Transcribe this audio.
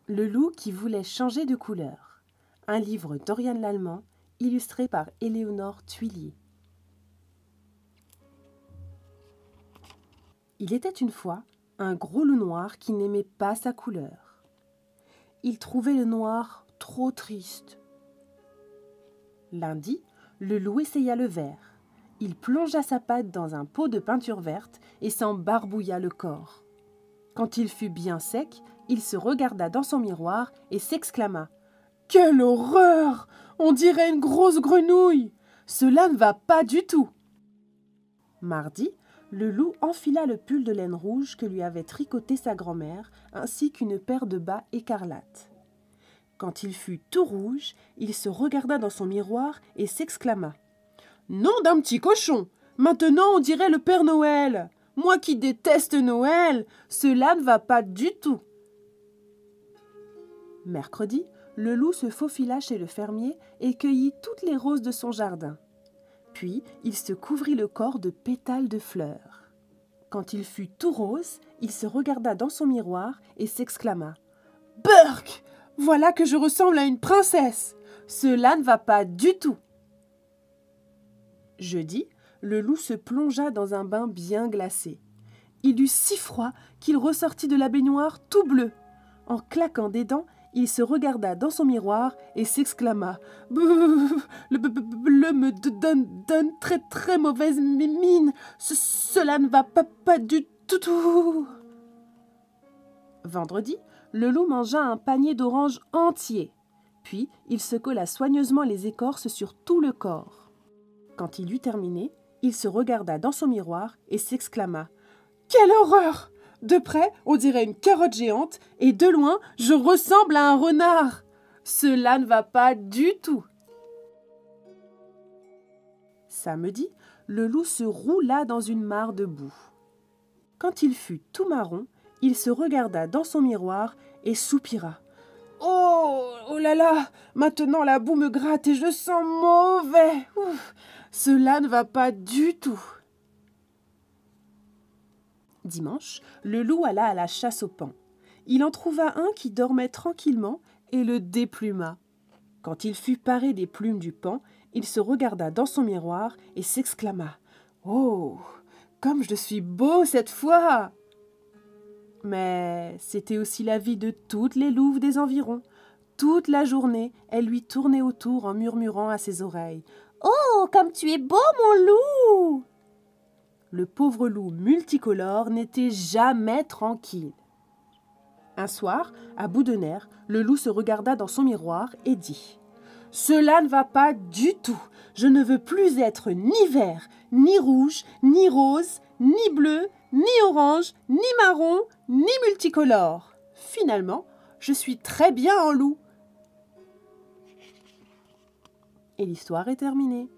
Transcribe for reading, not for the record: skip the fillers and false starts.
Le loup qui voulait changer de couleur. Un livre d'Oriane Lallemand, illustré par Éléonore Thuillier. Il était une fois un gros loup noir qui n'aimait pas sa couleur. Il trouvait le noir trop triste. Lundi, le loup essaya le vert. Il plongea sa patte dans un pot de peinture verte et s'en barbouilla le corps. Quand il fut bien sec, il se regarda dans son miroir et s'exclama « Quelle horreur! On dirait une grosse grenouille! Cela ne va pas du tout !» Mardi, le loup enfila le pull de laine rouge que lui avait tricoté sa grand-mère, ainsi qu'une paire de bas écarlates. Quand il fut tout rouge, il se regarda dans son miroir et s'exclama « Nom d'un petit cochon! Maintenant on dirait le Père Noël! Moi qui déteste Noël, cela ne va pas du tout !» Mercredi, le loup se faufila chez le fermier et cueillit toutes les roses de son jardin. Puis, il se couvrit le corps de pétales de fleurs. Quand il fut tout rose, il se regarda dans son miroir et s'exclama « Burk! Voilà que je ressemble à une princesse! Cela ne va pas du tout !» Jeudi, le loup se plongea dans un bain bien glacé. Il eut si froid qu'il ressortit de la baignoire tout bleu. En claquant des dents, il se regarda dans son miroir et s'exclama « Le bleu me donne très très mauvaise mine. Cela ne va pas du tout. » Vendredi, le loup mangea un panier d'oranges entier. Puis, il se colla soigneusement les écorces sur tout le corps. Quand il eut terminé, il se regarda dans son miroir et s'exclama « Quelle horreur! De près, on dirait une carotte géante, et de loin, je ressemble à un renard. Cela ne va pas du tout. » Samedi, le loup se roula dans une mare de boue. Quand il fut tout marron, il se regarda dans son miroir et soupira. « Oh là là, maintenant la boue me gratte et je sens mauvais. Cela ne va pas du tout. » Dimanche, le loup alla à la chasse au paon. Il en trouva un qui dormait tranquillement et le dépluma. Quand il fut paré des plumes du paon, il se regarda dans son miroir et s'exclama « Oh, comme je suis beau cette fois !» Mais c'était aussi la vie de toutes les louves des environs. Toute la journée, elles lui tournaient autour en murmurant à ses oreilles « Oh, comme tu es beau, mon loup !» Le pauvre loup multicolore n'était jamais tranquille. Un soir, à bout de nerfs, le loup se regarda dans son miroir et dit « Cela ne va pas du tout. Je ne veux plus être ni vert, ni rouge, ni rose, ni bleu, ni orange, ni marron, ni multicolore. Finalement, je suis très bien en loup. » Et l'histoire est terminée.